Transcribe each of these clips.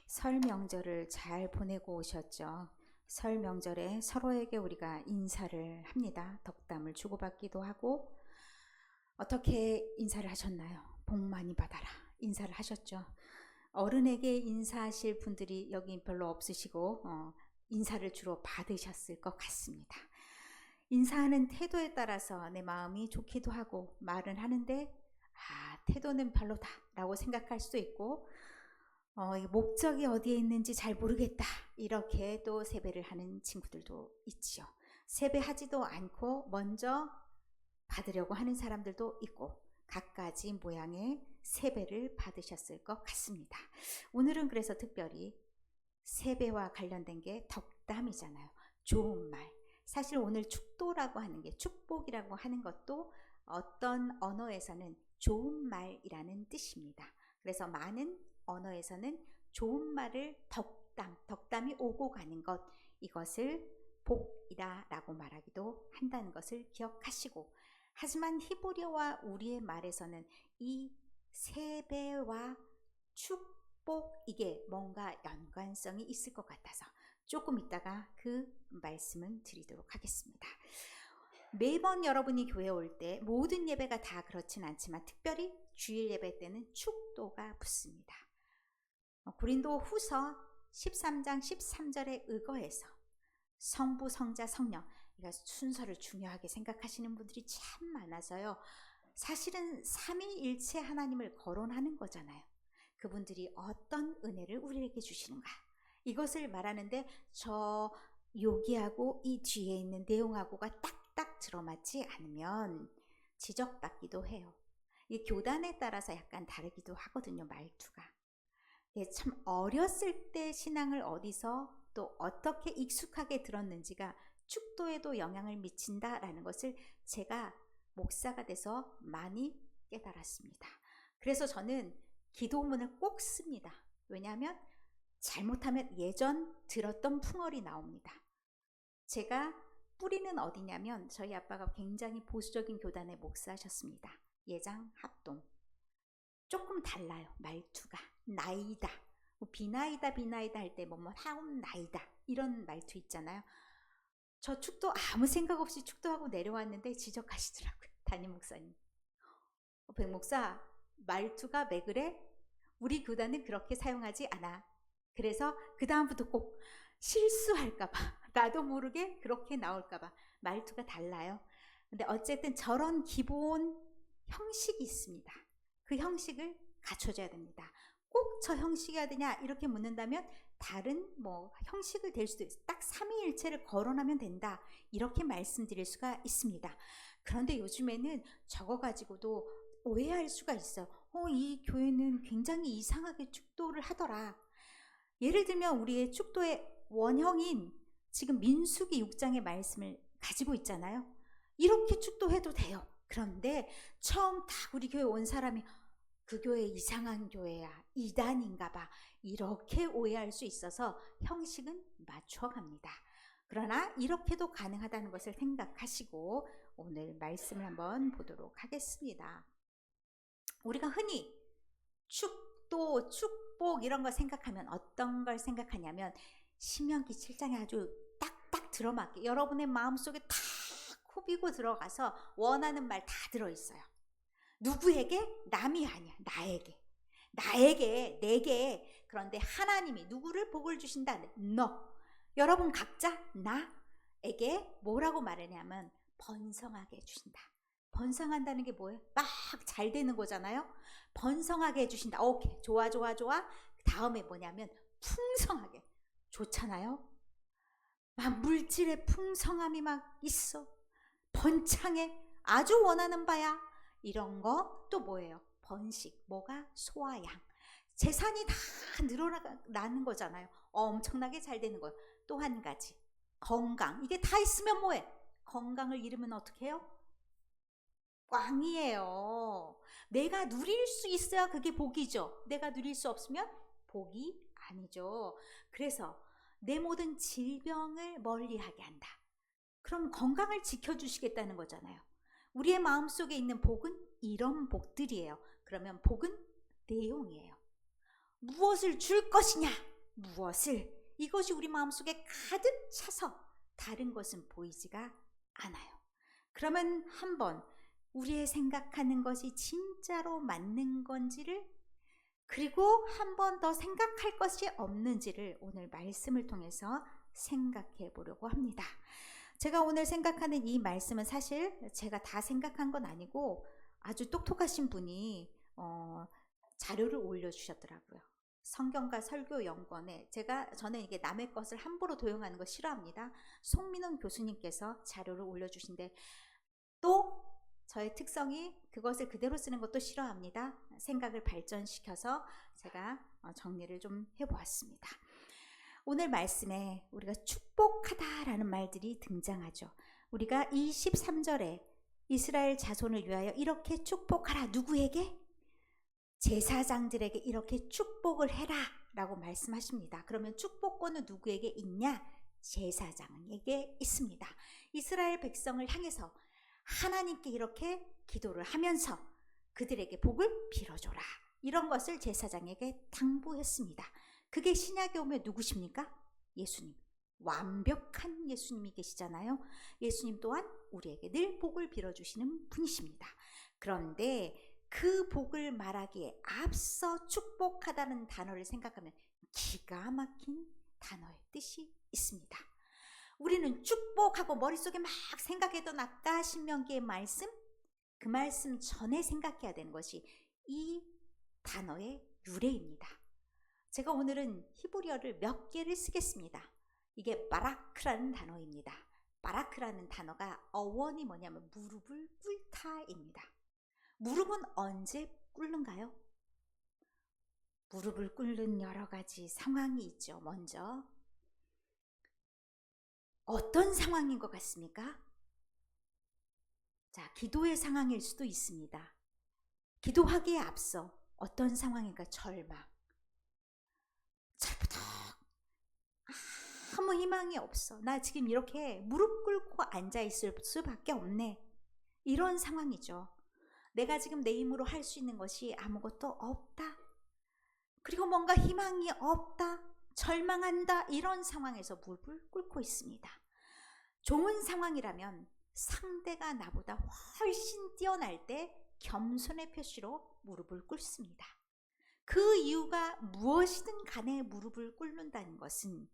설 명절을 잘 보내고 오셨죠? 설 명절에 서로에게 우리가 인사를 합니다. 덕담을 주고받기도 하고. 어떻게 인사를 하셨나요? 복 많이 받아라 인사를 하셨죠? 어른에게 인사하실 분들이 여기 별로 없으시고 인사를 주로 받으셨을 것 같습니다. 인사하는 태도에 따라서 내 마음이 좋기도 하고 말은 하는데 태도는 별로다 라고 생각할 수도 있고, 목적이 어디에 있는지 잘 모르겠다 이렇게 또 세배를 하는 친구들도 있지요. 세배하지도 않고 먼저 받으려고 하는 사람들도 있고, 각가지 모양의 세배를 받으셨을 것 같습니다. 오늘은 그래서 특별히 세배와 관련된 게 덕담이잖아요. 좋은 말. 사실 오늘 축도라고 하는 게, 축복이라고 하는 것도 어떤 언어에서는 좋은 말이라는 뜻입니다. 그래서 많은 언어에서는 좋은 말을 덕담이 오고 가는 것, 이것을 복이다 라고 말하기도 한다는 것을 기억하시고, 하지만 히브리어와 우리의 말에서는 이 세배와 축복, 이게 뭔가 연관성이 있을 것 같아서 조금 이따가 그 말씀을 드리도록 하겠습니다. 매번 여러분이 교회에 올 때 모든 예배가 다 그렇진 않지만 특별히 주일 예배 때는 축도가 붙습니다. 고린도 후서 13장 13절에 의거해서 성부, 성자, 성령, 그러니까 순서를 중요하게 생각하시는 분들이 참 많아서요. 사실은 삼위일체 하나님을 거론하는 거잖아요. 그분들이 어떤 은혜를 우리에게 주시는가, 이것을 말하는데 저 여기하고 이 뒤에 있는 내용하고가 딱딱 들어맞지 않으면 지적받기도 해요. 이 교단에 따라서 약간 다르기도 하거든요, 말투가. 참 어렸을 때 신앙을 어디서 또 어떻게 익숙하게 들었는지가 축도에도 영향을 미친다라는 것을 제가 목사가 돼서 많이 깨달았습니다. 그래서 저는 기도문을 꼭 씁니다. 왜냐하면 잘못하면 예전 들었던 풍월이 나옵니다. 제가 뿌리는 어디냐면 저희 아빠가 굉장히 보수적인 교단의 목사셨습니다. 예장 합동. 조금 달라요, 말투가. 나이다, 비나이다 할 때 하옵나이다 이런 말투 있잖아요. 저 축도 아무 생각 없이 축도하고 내려왔는데 지적하시더라고요, 담임 목사님. 백 목사, 말투가 왜 그래? 우리 교단은 그렇게 사용하지 않아. 그래서 그 다음부터 꼭 실수할까봐, 나도 모르게 그렇게 나올까봐 말투가 달라요. 근데 어쨌든 저런 기본 형식이 있습니다. 그 형식을 갖춰줘야 됩니다. 꼭 저 형식이어야 되냐 이렇게 묻는다면 다른 형식을 될 수도 있어요. 딱 삼위일체를 거론하면 된다 이렇게 말씀드릴 수가 있습니다. 그런데 요즘에는 저거 가지고도 오해할 수가 있어요. 이 교회는 굉장히 이상하게 축도를 하더라. 예를 들면 우리의 축도의 원형인 지금 민수기 6장의 말씀을 가지고 있잖아요. 이렇게 축도해도 돼요. 그런데 처음 다 우리 교회 온 사람이 그 교회 이상한 교회야, 이단인가 봐, 이렇게 오해할 수 있어서 형식은 맞춰갑니다. 그러나 이렇게도 가능하다는 것을 생각하시고 오늘 말씀을 한번 보도록 하겠습니다. 우리가 흔히 축도, 축복 이런 걸 생각하면 어떤 걸 생각하냐면 신명기 7장에 아주 딱딱 들어맞게 여러분의 마음속에 탁 코비고 들어가서 원하는 말 다 들어있어요. 누구에게? 남이 아니야, 나에게, 내게. 그런데 하나님이 누구를 복을 주신다? 너. 여러분 각자 나에게 뭐라고 말하냐면 번성하게 해주신다. 번성한다는 게 뭐예요? 막 잘 되는 거잖아요. 번성하게 해주신다. 오케이, 좋아. 다음에 뭐냐면 풍성하게. 좋잖아요. 막 물질의 풍성함이 막 있어. 번창해. 아주 원하는 바야. 이런 거 또 뭐예요? 번식, 뭐가? 소와 양. 재산이 다 늘어나는 거잖아요. 엄청나게 잘 되는 거예요. 또 한 가지, 건강. 이게 다 있으면 뭐해? 건강을 잃으면 어떻게 해요? 꽝이에요. 내가 누릴 수 있어야 그게 복이죠. 내가 누릴 수 없으면 복이 아니죠. 그래서 내 모든 질병을 멀리하게 한다. 그럼 건강을 지켜주시겠다는 거잖아요. 우리의 마음속에 있는 복은 이런 복들이에요. 그러면 복은 내용이에요. 무엇을 줄 것이냐? 무엇을, 이것이 우리 마음속에 가득 차서 다른 것은 보이지가 않아요. 그러면 한번 우리의 생각하는 것이 진짜로 맞는 건지를, 그리고 한 번 더 생각할 것이 없는지를 오늘 말씀을 통해서 생각해 보려고 합니다. 제가 오늘 생각하는 이 말씀은 사실 제가 다 생각한 건 아니고 아주 똑똑하신 분이 자료를 올려주셨더라고요. 성경과 설교 연구원에, 저는 이게 남의 것을 함부로 도용하는 거 싫어합니다. 송민원 교수님께서 자료를 올려주신데, 또 저의 특성이 그것을 그대로 쓰는 것도 싫어합니다. 생각을 발전시켜서 제가 정리를 좀 해보았습니다. 오늘 말씀에 우리가 축복하다라는 말들이 등장하죠. 우리가 23절에 이스라엘 자손을 위하여 이렇게 축복하라. 누구에게? 제사장들에게 이렇게 축복을 해라 라고 말씀하십니다. 그러면 축복권은 누구에게 있냐? 제사장에게 있습니다. 이스라엘 백성을 향해서 하나님께 이렇게 기도를 하면서 그들에게 복을 빌어줘라, 이런 것을 제사장에게 당부했습니다. 그게 신약에 오면 누구십니까? 예수님. 완벽한 예수님이 계시잖아요. 예수님 또한 우리에게 늘 복을 빌어주시는 분이십니다. 그런데 그 복을 말하기에 앞서 축복하다는 단어를 생각하면 기가 막힌 단어의 뜻이 있습니다. 우리는 축복하고 머릿속에 막 생각해도 낫다 신명기의 말씀, 그 말씀 전에 생각해야 되는 것이 이 단어의 유래입니다. 제가 오늘은 히브리어를 몇 개를 쓰겠습니다. 이게 바라크라는 단어입니다. 바라크라는 단어가 어원이 뭐냐면 무릎을 꿇다입니다. 무릎은 언제 꿇는가요? 무릎을 꿇는 여러 가지 상황이 있죠. 먼저 어떤 상황인 것 같습니까? 자, 기도의 상황일 수도 있습니다. 기도하기에 앞서 어떤 상황인가? 절망. 철부터 아무 희망이 없어. 나 지금 이렇게 무릎 꿇고 앉아 있을 수밖에 없네. 이런 상황이죠. 내가 지금 내 힘으로 할 수 있는 것이 아무것도 없다. 그리고 뭔가 희망이 없다. 절망한다. 이런 상황에서 무릎을 꿇고 있습니다. 좋은 상황이라면 상대가 나보다 훨씬 뛰어날 때 겸손의 표시로 무릎을 꿇습니다. 그 이유가 무엇이든 간에 무릎을 꿇는다는 것은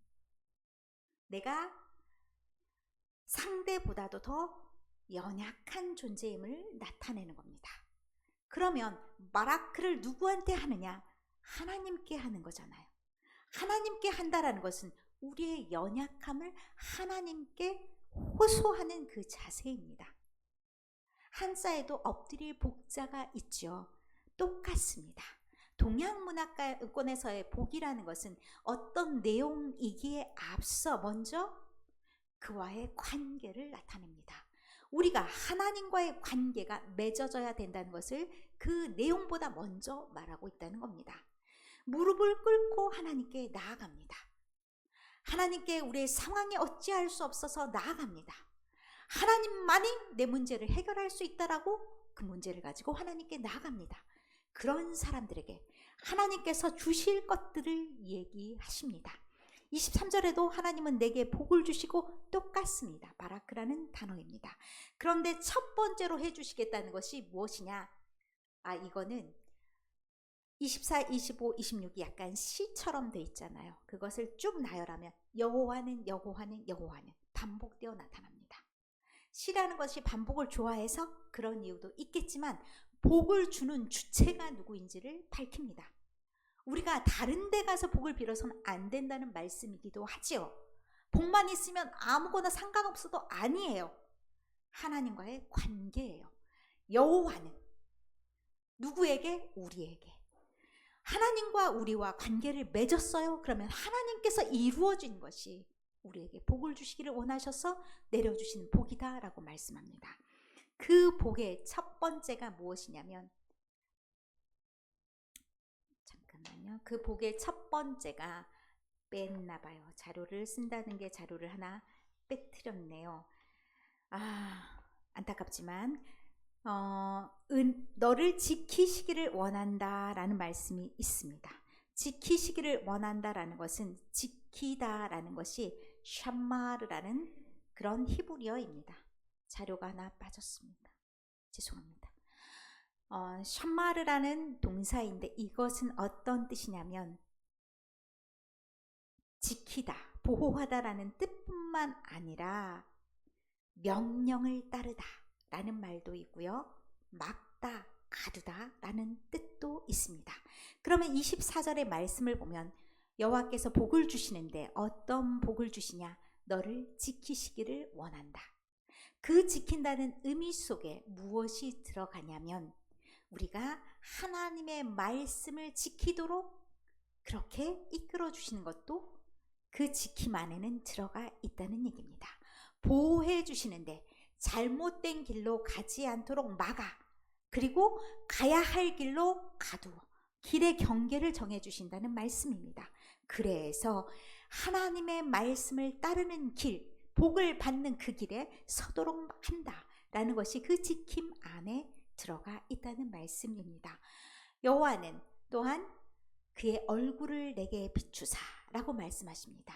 내가 상대보다도 더 연약한 존재임을 나타내는 겁니다. 그러면 바라크를 누구한테 하느냐? 하나님께 하는 거잖아요. 하나님께 한다라는 것은 우리의 연약함을 하나님께 호소하는 그 자세입니다. 한자에도 엎드릴 복자가 있죠. 똑같습니다. 동양문화권에서의 복이라는 것은 어떤 내용이기에 앞서 먼저 그와의 관계를 나타냅니다. 우리가 하나님과의 관계가 맺어져야 된다는 것을 그 내용보다 먼저 말하고 있다는 겁니다. 무릎을 꿇고 하나님께 나아갑니다. 하나님께 우리의 상황에 어찌할 수 없어서 나아갑니다. 하나님만이 내 문제를 해결할 수 있다라고 그 문제를 가지고 하나님께 나아갑니다. 그런 사람들에게 하나님께서 주실 것들을 얘기하십니다. 23절에도 하나님은 내게 복을 주시고 똑같습니다. 바라크라는 단어입니다. 그런데 첫 번째로 해주시겠다는 것이 무엇이냐? 이거는 24, 25, 26이 약간 시처럼 돼 있잖아요. 그것을 쭉 나열하면 여호와는 여호와는 여호와는 반복되어 나타납니다. 시라는 것이 반복을 좋아해서 그런 이유도 있겠지만 복을 주는 주체가 누구인지를 밝힙니다. 우리가 다른 데 가서 복을 빌어서는 안 된다는 말씀이기도 하지요. 복만 있으면 아무거나 상관없어도 아니에요. 하나님과의 관계예요. 여호와는 누구에게? 우리에게. 하나님과 우리와 관계를 맺었어요. 그러면 하나님께서 이루어진 것이 우리에게 복을 주시기를 원하셔서 내려주시는 복이다 라고 말씀합니다. 그 복의 첫 번째가 무엇이냐면, 잠깐만요. 그 복의 첫 번째가 뺐나 봐요. 자료를 쓴다는 게 자료를 하나 빼뜨렸네요. 안타깝지만 너를 지키시기를 원한다 라는 말씀이 있습니다. 지키시기를 원한다라는 것은 지키다라는 것이 샴마르라는 그런 히브리어입니다. 자료가 하나 빠졌습니다. 죄송합니다. 샴마르라는 동사인데 이것은 어떤 뜻이냐면 지키다, 보호하다라는 뜻뿐만 아니라 명령을 따르다 라는 말도 있고요. 막다, 가두다 라는 뜻도 있습니다. 그러면 24절의 말씀을 보면 여호와께서 복을 주시는데 어떤 복을 주시냐? 너를 지키시기를 원한다. 그 지킨다는 의미 속에 무엇이 들어가냐면 우리가 하나님의 말씀을 지키도록 그렇게 이끌어 주시는 것도 그 지킴 안에는 들어가 있다는 얘기입니다. 보호해 주시는데 잘못된 길로 가지 않도록 막아, 그리고 가야 할 길로 가두어 길의 경계를 정해 주신다는 말씀입니다. 그래서 하나님의 말씀을 따르는 길, 복을 받는 그 길에 서도록 한다라는 것이 그 지킴 안에 들어가 있다는 말씀입니다. 여호와는 또한 그의 얼굴을 내게 비추사라고 말씀하십니다.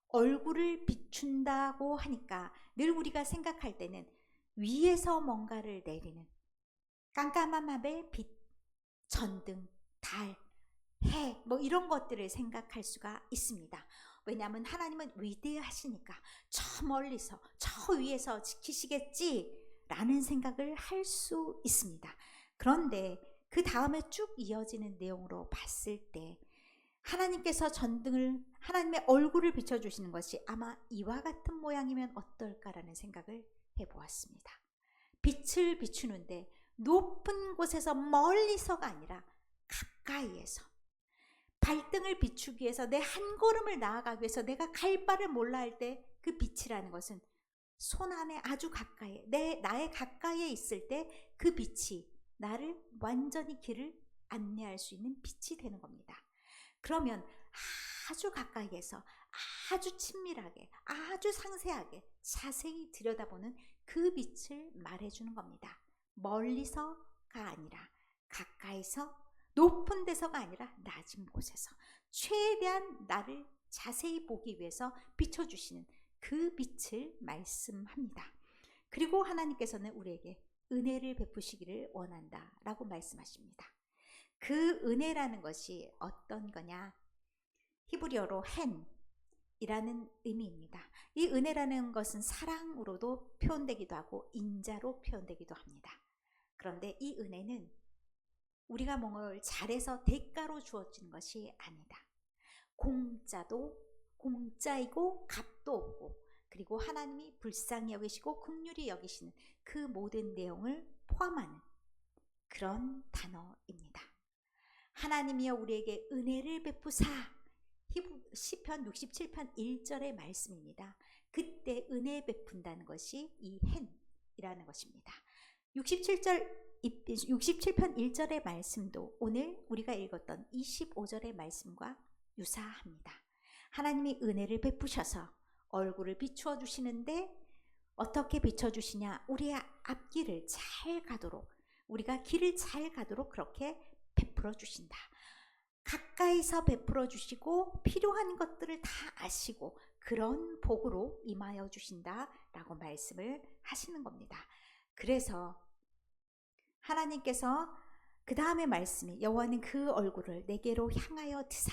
얼굴을 비춘다고 하니까 늘 우리가 생각할 때는 위에서 뭔가를 내리는 깜깜한 밤의 빛, 전등, 달, 해, 뭐 이런 것들을 생각할 수가 있습니다. 왜냐하면 하나님은 위대하시니까 저 멀리서 저 위에서 지키시겠지라는 생각을 할 수 있습니다. 그런데 그 다음에 쭉 이어지는 내용으로 봤을 때 하나님께서 전등을, 하나님의 얼굴을 비춰주시는 것이 아마 이와 같은 모양이면 어떨까라는 생각을 해보았습니다. 빛을 비추는데 높은 곳에서 멀리서가 아니라 가까이에서, 발등을 비추기 위해서 내 한 걸음을 나아가기 위해서 내가 갈 바를 몰라 할 때 그 빛이라는 것은 손 안에 아주 가까이, 나의 가까이에 있을 때 그 빛이 나를 완전히 길을 안내할 수 있는 빛이 되는 겁니다. 그러면 아주 가까이에서 아주 친밀하게, 아주 상세하게, 자세히 들여다보는 그 빛을 말해주는 겁니다. 멀리서가 아니라 가까이서, 높은 데서가 아니라 낮은 곳에서 최대한 나를 자세히 보기 위해서 비춰주시는 그 빛을 말씀합니다. 그리고 하나님께서는 우리에게 은혜를 베푸시기를 원한다라고 말씀하십니다. 그 은혜라는 것이 어떤 거냐? 히브리어로 헨이라는 의미입니다. 이 은혜라는 것은 사랑으로도 표현되기도 하고 인자로 표현되기도 합니다. 그런데 이 은혜는 우리가 뭔가를 잘해서 대가로 주어지는 것이 아니다. 공짜이고 값도 없고, 그리고 하나님이 불쌍히 여기시고 긍휼히 여기시는 그 모든 내용을 포함하는 그런 단어입니다. 하나님이여 우리에게 은혜를 베푸사, 시편 67편 1절의 말씀입니다. 그때 은혜 베푼다는 것이 이 헨이라는 것입니다. 67편 1절의 말씀도 오늘 우리가 읽었던 25절의 말씀과 유사합니다. 하나님이 은혜를 베푸셔서 얼굴을 비추어 주시는데 어떻게 비춰주시냐? 우리의 앞길을 잘 가도록, 우리가 길을 잘 가도록 그렇게 베풀어 주신다. 가까이서 베풀어 주시고 필요한 것들을 다 아시고 그런 복으로 임하여 주신다라고 말씀을 하시는 겁니다. 그래서 하나님께서 그 다음에 말씀이 여호와는 그 얼굴을 내게로 향하여 드사.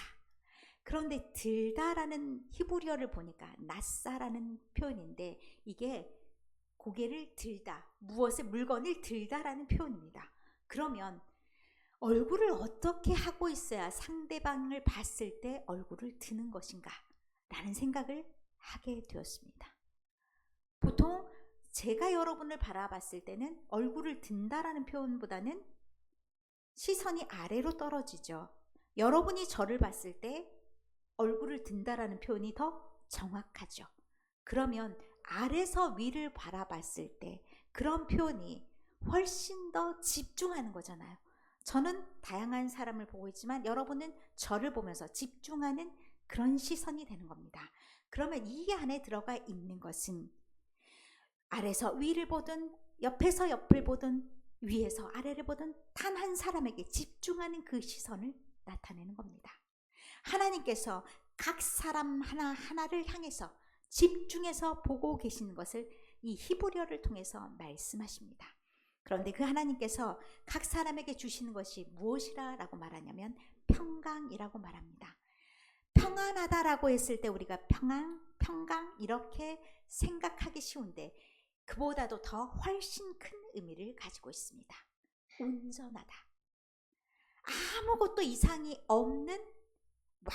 그런데 들다라는 히브리어를 보니까 낫사라는 표현인데 이게 고개를 들다, 물건을 들다라는 표현입니다. 그러면 얼굴을 어떻게 하고 있어야 상대방을 봤을 때 얼굴을 드는 것인가 라는 생각을 하게 되었습니다. 보통 제가 여러분을 바라봤을 때는 얼굴을 든다라는 표현보다는 시선이 아래로 떨어지죠. 여러분이 저를 봤을 때 얼굴을 든다라는 표현이 더 정확하죠. 그러면 아래서 위를 바라봤을 때 그런 표현이 훨씬 더 집중하는 거잖아요. 저는 다양한 사람을 보고 있지만 여러분은 저를 보면서 집중하는 그런 시선이 되는 겁니다. 그러면 이 안에 들어가 있는 것은 아래서 위를 보든 옆에서 옆을 보든 위에서 아래를 보든 단 한 사람에게 집중하는 그 시선을 나타내는 겁니다. 하나님께서 각 사람 하나하나를 향해서 집중해서 보고 계시는 것을 이 히브리어를 통해서 말씀하십니다. 그런데 그 하나님께서 각 사람에게 주시는 것이 무엇이라고 말하냐면 평강이라고 말합니다. 평안하다라고 했을 때 우리가 평강 이렇게 생각하기 쉬운데 그보다도 더 훨씬 큰 의미를 가지고 있습니다. 온전하다. 아무것도 이상이 없는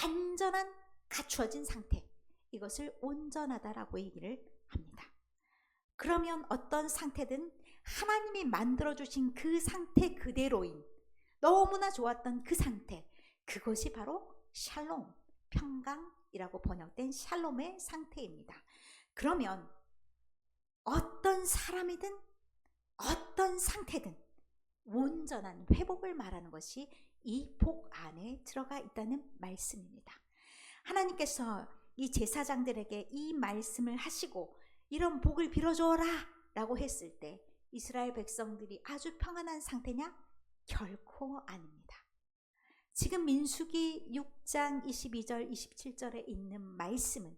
완전한 갖추어진 상태. 이것을 온전하다라고 얘기를 합니다. 그러면 어떤 상태든 하나님이 만들어주신 그 상태 그대로인 너무나 좋았던 그 상태, 그것이 바로 샬롬, 평강이라고 번역된 샬롬의 상태입니다. 그러면 어떤 사람이든 어떤 상태든 온전한 회복을 말하는 것이 이 복 안에 들어가 있다는 말씀입니다. 하나님께서 이 제사장들에게 이 말씀을 하시고 이런 복을 빌어줘라 라고 했을 때 이스라엘 백성들이 아주 평안한 상태냐? 결코 아닙니다. 지금 민수기 6장 22절 27절에 있는 말씀은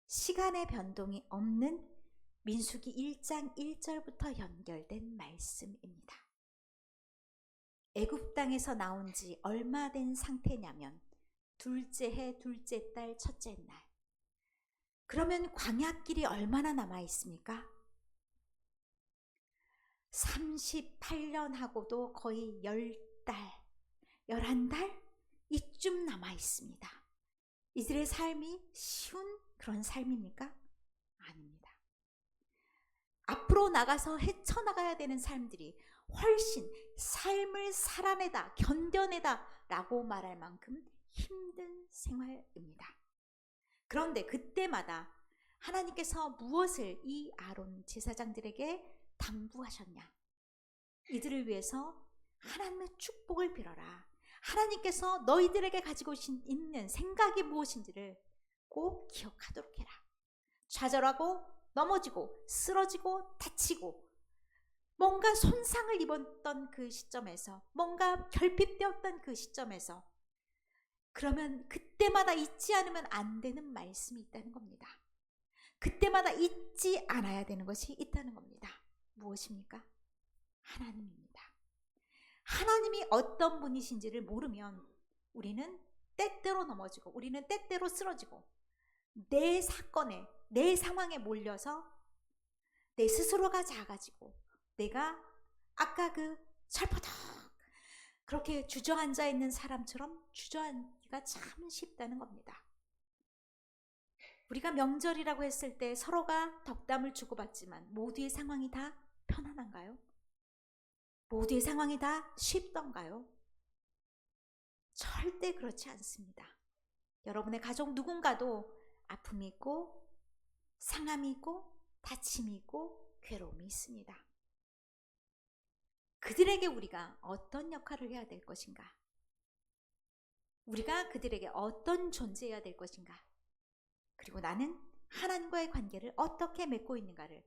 시간의 변동이 없는 민수기 1장 1절부터 연결된 말씀입니다. 애굽 땅에서 나온 지 얼마 된 상태냐면 둘째 해, 둘째 달, 첫째 날. 그러면 광야길이 얼마나 남아 있습니까? 38년 하고도 거의 10달, 11달 이쯤 남아 있습니다. 이들의 삶이 쉬운 그런 삶입니까? 아닙니다. 앞으로 나가서 헤쳐나가야 되는 삶들이 훨씬 삶을 살아내다, 견뎌내다 라고 말할 만큼 힘든 생활입니다. 그런데 그때마다 하나님께서 무엇을 이 아론 제사장들에게 당부하셨냐? 이들을 위해서 하나님의 축복을 빌어라. 하나님께서 너희들에게 가지고 있는 생각이 무엇인지를 꼭 기억하도록 해라. 좌절하고 넘어지고 쓰러지고 다치고 뭔가 손상을 입었던 그 시점에서, 뭔가 결핍되었던 그 시점에서, 그러면 그때마다 잊지 않으면 안 되는 말씀이 있다는 겁니다. 그때마다 잊지 않아야 되는 것이 있다는 겁니다. 무엇입니까? 하나님입니다. 하나님이 어떤 분이신지를 모르면 우리는 때때로 넘어지고 우리는 때때로 쓰러지고 내 사건에, 내 상황에 몰려서 내 스스로가 작아지고 내가 아까 그 철퍼덕 그렇게 주저앉아 있는 사람처럼 주저앉기가 참 쉽다는 겁니다. 우리가 명절이라고 했을 때 서로가 덕담을 주고받지만 모두의 상황이 다 편안한가요? 모두의 상황이 다 쉽던가요? 절대 그렇지 않습니다. 여러분의 가족 누군가도 아픔이 있고 상함이 있고 다침이 있고 괴로움이 있습니다. 그들에게 우리가 어떤 역할을 해야 될 것인가? 우리가 그들에게 어떤 존재해야 될 것인가? 그리고 나는 하나님과의 관계를 어떻게 맺고 있는가를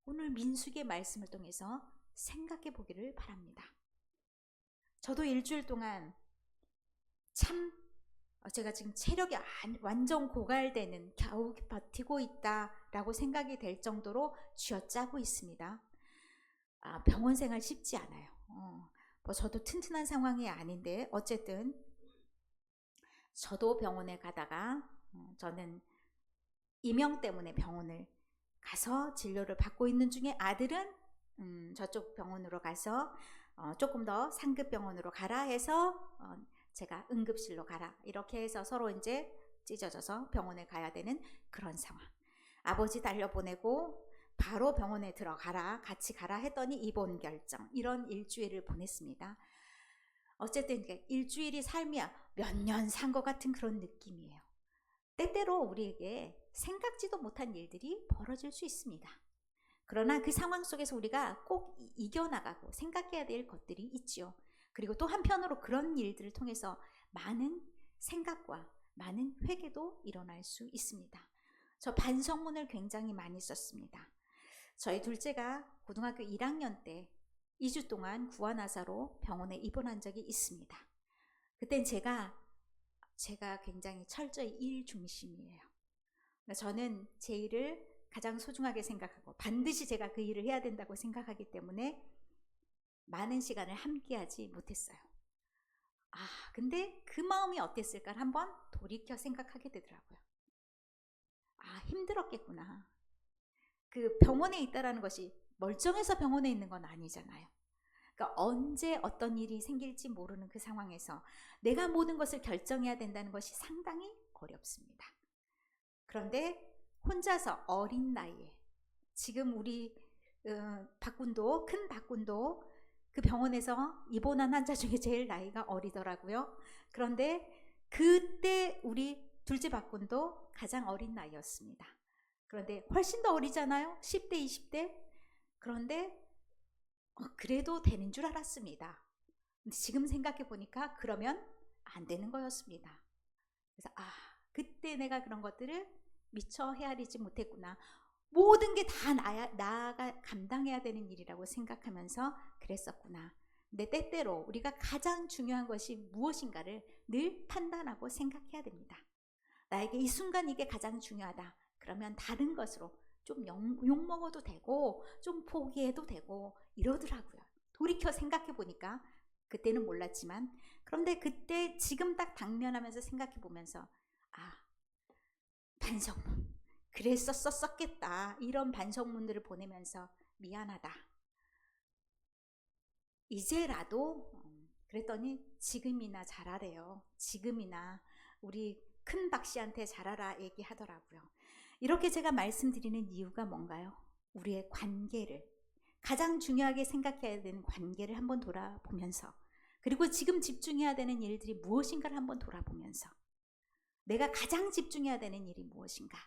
오늘 민수기의 말씀을 통해서 생각해 보기를 바랍니다. 저도 일주일 동안 참 제가 지금 체력이 완전 고갈되는, 겨우 버티고 있다라고 생각이 될 정도로 쥐어짜고 있습니다. 병원 생활 쉽지 않아요. 뭐 저도 튼튼한 상황이 아닌데 어쨌든 저도 병원에 가다가 저는 이명 때문에 병원을 가서 진료를 받고 있는 중에 아들은 저쪽 병원으로 가서 조금 더 상급 병원으로 가라 해서 제가 응급실로 가라 이렇게 해서 서로 이제 찢어져서 병원에 가야 되는 그런 상황. 아버지 달려보내고 바로 병원에 들어가라, 같이 가라 했더니 입원 결정. 이런 일주일을 보냈습니다. 어쨌든 일주일이 삶이야 몇 년 산 것 같은 그런 느낌이에요. 때때로 우리에게 생각지도 못한 일들이 벌어질 수 있습니다. 그러나 그 상황 속에서 우리가 꼭 이겨나가고 생각해야 될 것들이 있죠. 그리고 또 한편으로 그런 일들을 통해서 많은 생각과 많은 회개도 일어날 수 있습니다. 저 반성문을 굉장히 많이 썼습니다. 저희 둘째가 고등학교 1학년 때 2주 동안 구안아사로 병원에 입원한 적이 있습니다. 그땐 제가 제가 굉장히 철저히 일 중심이에요. 저는 제 일을 가장 소중하게 생각하고 반드시 제가 그 일을 해야 된다고 생각하기 때문에 많은 시간을 함께하지 못했어요. 근데 그 마음이 어땠을까 한번 돌이켜 생각하게 되더라고요. 힘들었겠구나. 그 병원에 있다라는 것이 멀쩡해서 병원에 있는 건 아니잖아요. 그러니까 언제 어떤 일이 생길지 모르는 그 상황에서 내가 모든 것을 결정해야 된다는 것이 상당히 어렵습니다. 그런데 혼자서 어린 나이에 지금 우리 박군도 큰 박군도 그 병원에서 입원한 환자 중에 제일 나이가 어리더라고요. 그런데 그때 우리 둘째 박군도 가장 어린 나이였습니다. 그런데 훨씬 더 어리잖아요. 10대 20대. 그런데 그래도 되는 줄 알았습니다. 근데 지금 생각해 보니까 그러면 안 되는 거였습니다. 그래서 그때 내가 그런 것들을 미처 헤아리지 못했구나. 모든 게 다 나가 감당해야 되는 일이라고 생각하면서 그랬었구나. 근데 때때로 우리가 가장 중요한 것이 무엇인가를 늘 판단하고 생각해야 됩니다. 나에게 이 순간 이게 가장 중요하다. 그러면 다른 것으로 좀 욕먹어도 되고 좀 포기해도 되고 이러더라고요. 돌이켜 생각해 보니까 그때는 몰랐지만 그런데 그때 지금 딱 당면하면서 생각해 보면서 반성문 그랬었겠다. 이런 반성문들을 보내면서 미안하다. 이제라도 그랬더니 지금이나 잘하래요. 지금이나 우리 큰 박씨한테 잘하라 얘기하더라고요. 이렇게 제가 말씀드리는 이유가 뭔가요? 우리의 관계를 가장 중요하게 생각해야 되는 관계를 한번 돌아보면서 그리고 지금 집중해야 되는 일들이 무엇인가를 한번 돌아보면서 내가 가장 집중해야 되는 일이 무엇인가?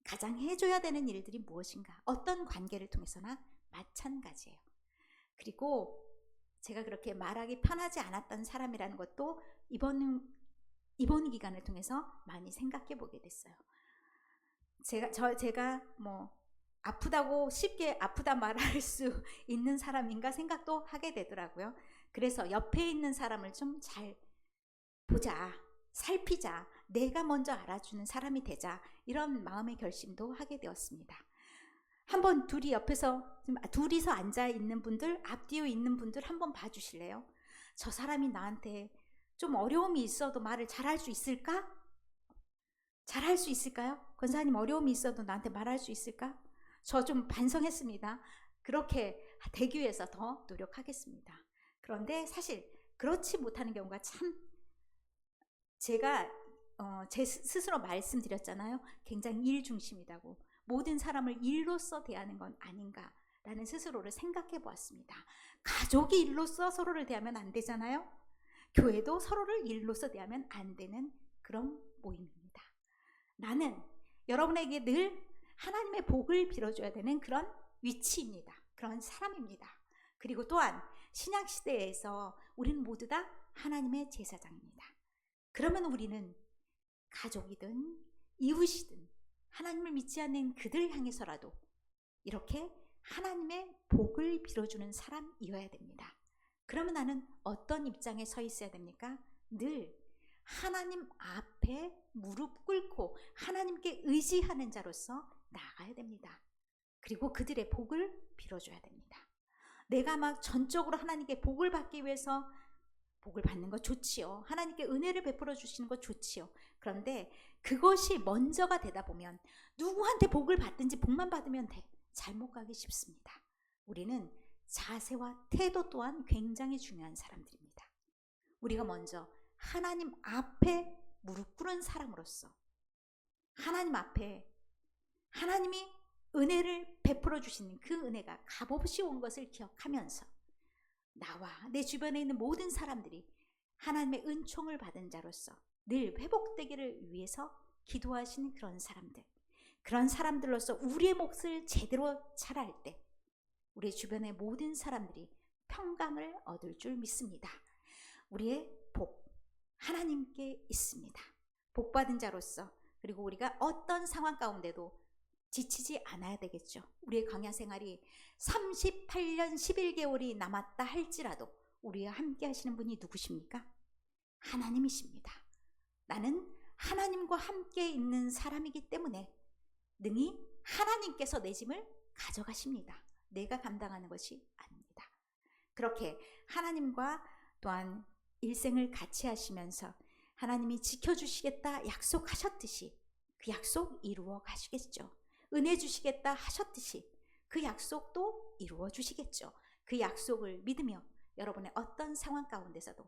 가장 해줘야 되는 일들이 무엇인가? 어떤 관계를 통해서나 마찬가지예요. 그리고 제가 그렇게 말하기 편하지 않았던 사람이라는 것도 이번 기간을 통해서 많이 생각해 보게 됐어요. 제가 뭐 아프다고 쉽게 아프다 말할 수 있는 사람인가 생각도 하게 되더라고요. 그래서 옆에 있는 사람을 좀 잘 보자, 살피자, 내가 먼저 알아주는 사람이 되자 이런 마음의 결심도 하게 되었습니다. 한번 둘이서 앉아 있는 분들, 앞뒤에 있는 분들 한번 봐주실래요? 저 사람이 나한테 좀 어려움이 있어도 말을 잘할 수 있을까? 잘할 수 있을까요? 권사님 어려움이 있어도 나한테 말할 수 있을까? 저 좀 반성했습니다. 그렇게 되기 위해서 더 노력하겠습니다. 그런데 사실 그렇지 못하는 경우가 참 제가 제 스스로 말씀드렸잖아요. 굉장히 일 중심이라고. 모든 사람을 일로서 대하는 건 아닌가라는 스스로를 생각해 보았습니다. 가족이 일로서 서로를 대하면 안 되잖아요. 교회도 서로를 일로서 대하면 안 되는 그런 모임입니다. 나는 여러분에게 늘 하나님의 복을 빌어줘야 되는 그런 위치입니다. 그런 사람입니다. 그리고 또한 신약시대에서 우리는 모두 다 하나님의 제사장입니다. 그러면 우리는 가족이든 이웃이든 하나님을 믿지 않는 그들을 향해서라도 이렇게 하나님의 복을 빌어주는 사람이어야 됩니다. 그러면 나는 어떤 입장에 서 있어야 됩니까? 늘 하나님 앞에 무릎 꿇고 하나님께 의지하는 자로서 나아가야 됩니다. 그리고 그들의 복을 빌어줘야 됩니다. 내가 막 전적으로 하나님께 복을 받기 위해서 복을 받는 것 좋지요. 하나님께 은혜를 베풀어 주시는 것 좋지요. 그런데 그것이 먼저가 되다 보면 누구한테 복을 받든지 복만 받으면 돼. 잘못 가기 쉽습니다. 우리는 자세와 태도 또한 굉장히 중요한 사람들입니다. 우리가 먼저 하나님 앞에 무릎 꿇은 사람으로서 하나님 앞에 하나님이 은혜를 베풀어 주시는 그 은혜가 값없이 온 것을 기억하면서 나와 내 주변에 있는 모든 사람들이 하나님의 은총을 받은 자로서 늘 회복되기를 위해서 기도하시는 그런 사람들로서 우리의 몫을 제대로 잘할 때 우리 주변의 모든 사람들이 평강을 얻을 줄 믿습니다. 우리의 복 하나님께 있습니다. 복 받은 자로서 그리고 우리가 어떤 상황 가운데도 지치지 않아야 되겠죠. 우리의 광야 생활이 38년 11개월이 남았다 할지라도 우리와 함께 하시는 분이 누구십니까? 하나님이십니다. 나는 하나님과 함께 있는 사람이기 때문에 능히 하나님께서 내 짐을 가져가십니다. 내가 감당하는 것이 아닙니다. 그렇게 하나님과 또한 일생을 같이 하시면서 하나님이 지켜주시겠다 약속하셨듯이 그 약속 이루어 가시겠죠. 은혜 주시겠다 하셨듯이 그 약속도 이루어 주시겠죠. 그 약속을 믿으며 여러분의 어떤 상황 가운데서도